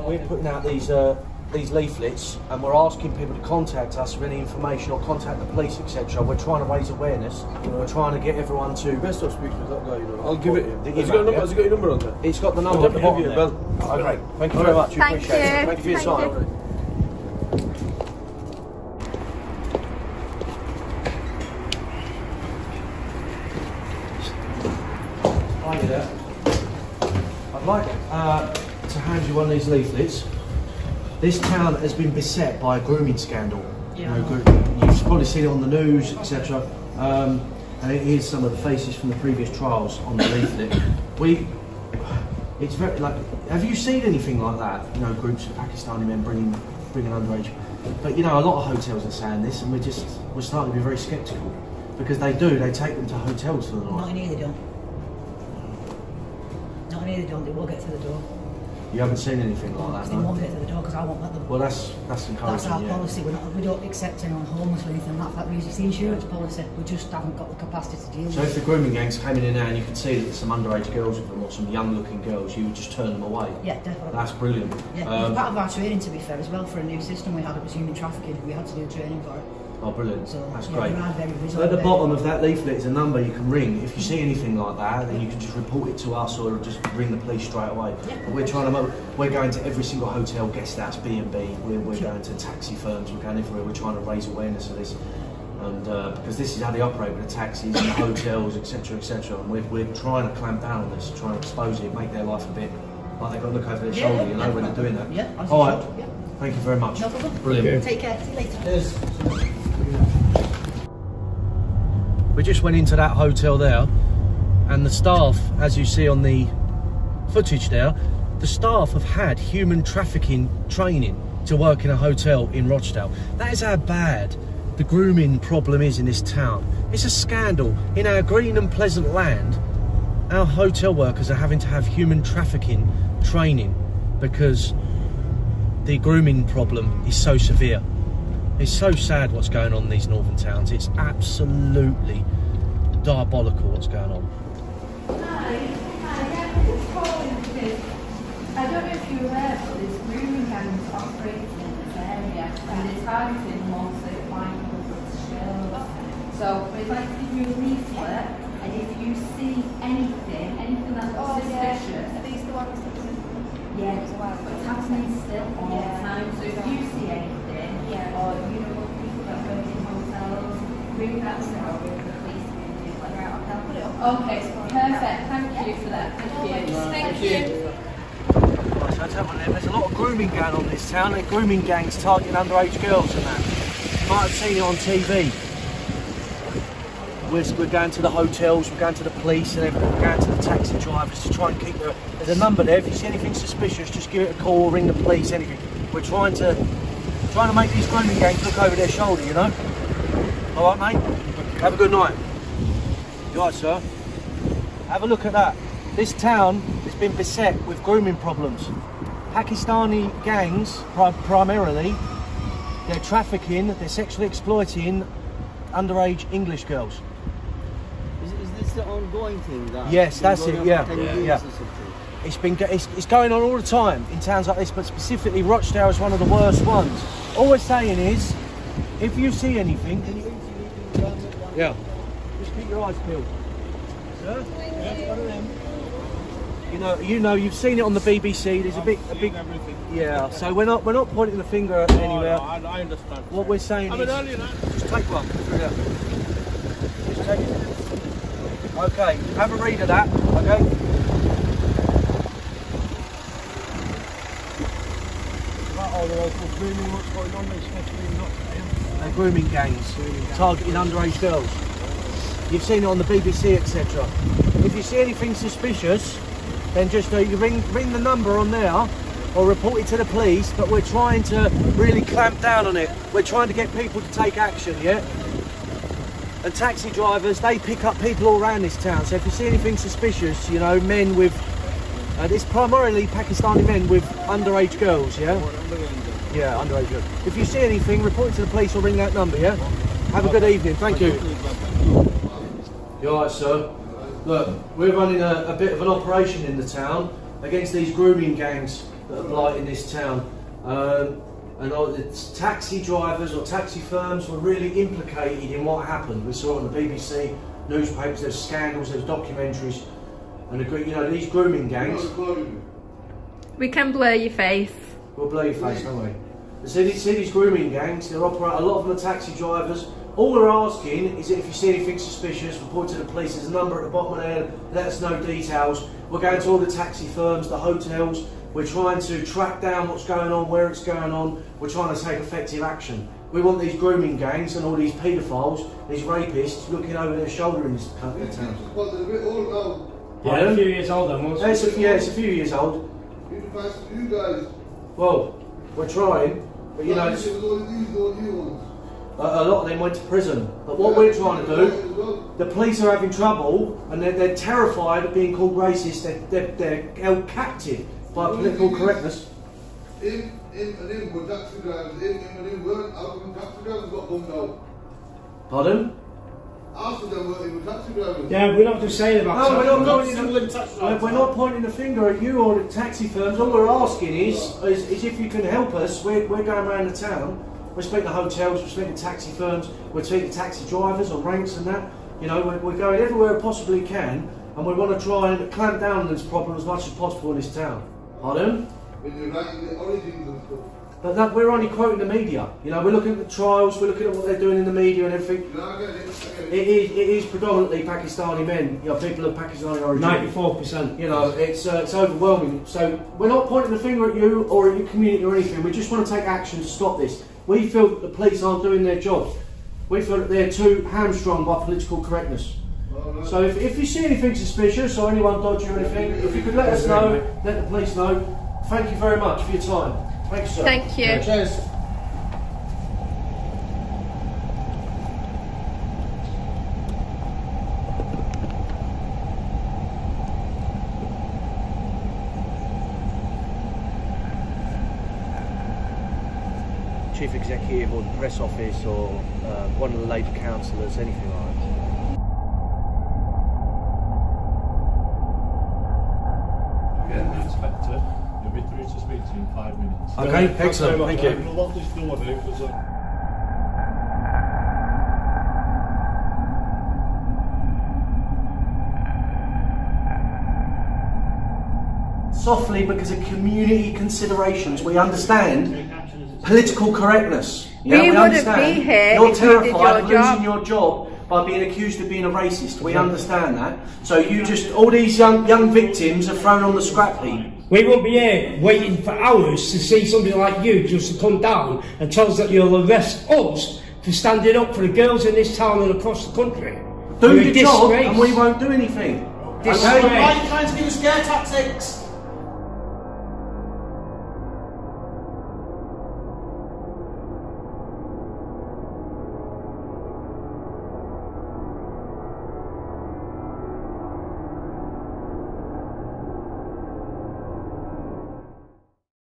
We're putting out these leaflets, and we're asking people to contact us with any information or contact the police, etc. We're trying to raise awareness. We're trying to get everyone to. Best of speak with that guy, you know. I'll give it. Has it got your number on there? It's got the number at the bottom there. Okay, thank you very much. We appreciate it. Thank you for your time. Hi there. I'd like to hand you one of these leaflets. This town has been beset by a grooming scandal. Yeah. You've probably seen it on the news, etc. And here's some of the faces from the previous trials on the leaflet. It's very like. Have you seen anything like that? You know, groups of Pakistani men bringing underage. But you know, a lot of hotels are saying this, and we're starting to be very sceptical because they take them to hotels for the night. Not in here they don't. Not in here they don't. They will get to the door. You haven't seen anything like that, They no? won't get to the door because I won't let them. Well, that's encouraging. That's our policy. We don't accept anyone homeless or anything like that. It's the insurance policy. We just haven't got the capacity to deal with it. So if the grooming gangs came in now and you could see that there's some underage girls with them or some young-looking girls, you would just turn them away? Yeah, definitely. That's brilliant. Yeah, part of our training, to be fair, as well, for a new system we had, it was human trafficking. We had to do training for it. Oh, brilliant. So, that's yeah, great. we are very So at the bottom of that leaflet is a number you can ring. If you see anything like that, then you can just report it to us or just ring the police straight away. Yeah. But we're going to every single hotel, guest house, B&B. We're going to taxi firms. We're going everywhere. We're trying to raise awareness of this, and because this is how they operate with the taxis and the hotels, etc., etc. And we're trying to clamp down on this, trying to expose it, make their life a bit like they've got to look over their shoulder, you know, when they're doing that. Yeah. All right. Yeah. Thank you very much. No problem. Brilliant. Take care. See you later. Cheers. We just went into that hotel there, and the staff, as you see on the footage there, the staff have had human trafficking training to work in a hotel in Rochdale. That is how bad the grooming problem is in this town. It's a scandal. In our green and pleasant land, our hotel workers are having to have human trafficking training because the grooming problem is so severe. It's so sad what's going on in these northern towns. It's absolutely diabolical what's going on. Hi, I'm just calling because I don't know if you're aware, but there's grooming gangs operating in this area and it's targeting mostly white British girls. So we'd like to give you a leaflet, and if you see anything that looks suspicious. Are these the ones that Yeah, but it's happening still all the time. So if you see anything, or you know people that work in hotels, ring that number with the police and things like that. Okay, I'll put it up. Okay, perfect. Thank you for that. Thank you. Thank you. Right, so I tell you, there's a lot of grooming going on in this town. They're grooming gangs targeting underage girls and that. You might have seen it on TV. We're going to the hotels, we're going to the police, and we're going to the taxi drivers to try and keep there's a number there. If you see anything suspicious, just give it a call, ring the police, anything. We're trying to make these grooming gangs look over their shoulder, you know? All right, mate? Have a good night. You all right, sir? Have a look at that. This town has been beset with grooming problems. Pakistani gangs, primarily, they're trafficking, they're sexually exploiting underage English girls. Is this the ongoing thing? Yes, that's it, yeah. Yeah. It's going on all the time in towns like this, but specifically Rochdale is one of the worst ones. All we're saying is, if you see anything, yeah, just keep your eyes peeled. Sir? You know, you've seen it on the BBC. There's a big, yeah. So we're not pointing the finger anywhere. No, I understand. What we're saying is, just take one. Yeah. Just take it. Okay, have a read of that. Okay. They're grooming gangs targeting underage girls. You've seen it on the BBC, etc. If you see anything suspicious, then just you ring the number on there or report it to the police, but we're trying to really clamp down on it. We're trying to get people to take action, yeah? And taxi drivers, they pick up people all around this town, so if you see anything suspicious, you know, men with, it's primarily Pakistani men with underage girls, yeah? Yeah, underage girls. If you see anything, report it to the police or ring that number, yeah? Have a good evening, thank you. You alright, sir? Look, we're running a bit of an operation in the town against these grooming gangs that are blighting this town. And it's taxi drivers or taxi firms were really implicated in what happened. We saw it on the BBC, newspapers, there's scandals, there's documentaries, and these grooming gangs. We can blur your face. We'll blur your face, don't we? See these grooming gangs, they operate, a lot of them are taxi drivers. All we're asking is that if you see anything suspicious, report to the police. There's a number at the bottom of there, let us know details. We're going to all the taxi firms, the hotels. We're trying to track down what's going on, where it's going on. We're trying to take effective action. We want these grooming gangs and all these paedophiles, these rapists, looking over their shoulder in this country of town. But they're a bit old now. Yeah, a few years old then, wasn't it? It's a few years old. Even thanks to you guys. Well, we're trying, but you know, It was only these old new ones. a lot of them went to prison. But what we're trying to do, the police are having trouble and they're terrified of being called racist. They're held captive by political correctness. In were taxi drivers. In weren't. Out of them taxi drivers got bummed out. Pardon? After them were taxi drivers. Yeah, we're not just saying about No, we're not taxi. pointing. We're not pointing the finger at you or the taxi firms. All we're asking is if you can help us. We're going around the town. We're speaking to hotels. We're speaking to taxi firms. We're speaking to taxi drivers on ranks and that. You know, we're going everywhere we possibly can, and we want to try and clamp down on this problem as much as possible in this town. Pardon? When you're writing the origins and stuff. But that, we're only quoting the media. You know, we're looking at the trials. We're looking at what they're doing in the media and everything. No, I get it. It is predominantly Pakistani men. You know, people of Pakistani origin. 94%. You know, it's overwhelming. So we're not pointing the finger at you or at your community or anything. We just want to take action to stop this. We feel that the police aren't doing their job. We feel that they're too hamstrung by political correctness. So if you see anything suspicious or anyone dodgy or anything, if you could let us know, let the police know. Thank you very much for your time. Thank you, sir. Thank you. Cheers. Chief Executive or the press office or one of the Labour councillors, anything like that. Inspector, you'll be through to speak to you in 5 minutes. Okay, excellent, thank you. We'll lock this door now because Softly, because of community considerations, we understand political correctness. Yeah, We wouldn't understand. be here You're if you did terrified your of job. losing your job by being accused of being a racist. We understand that. So you just, all these young victims are thrown on the scrap heap. We won't be here waiting for hours to see somebody like you just to come down and tell us that you'll arrest us for standing up for the girls in this town and across the country. Do You're a your job disgrace. and we won't do anything. Disgrace. Okay? Why are you trying to give us scare tactics?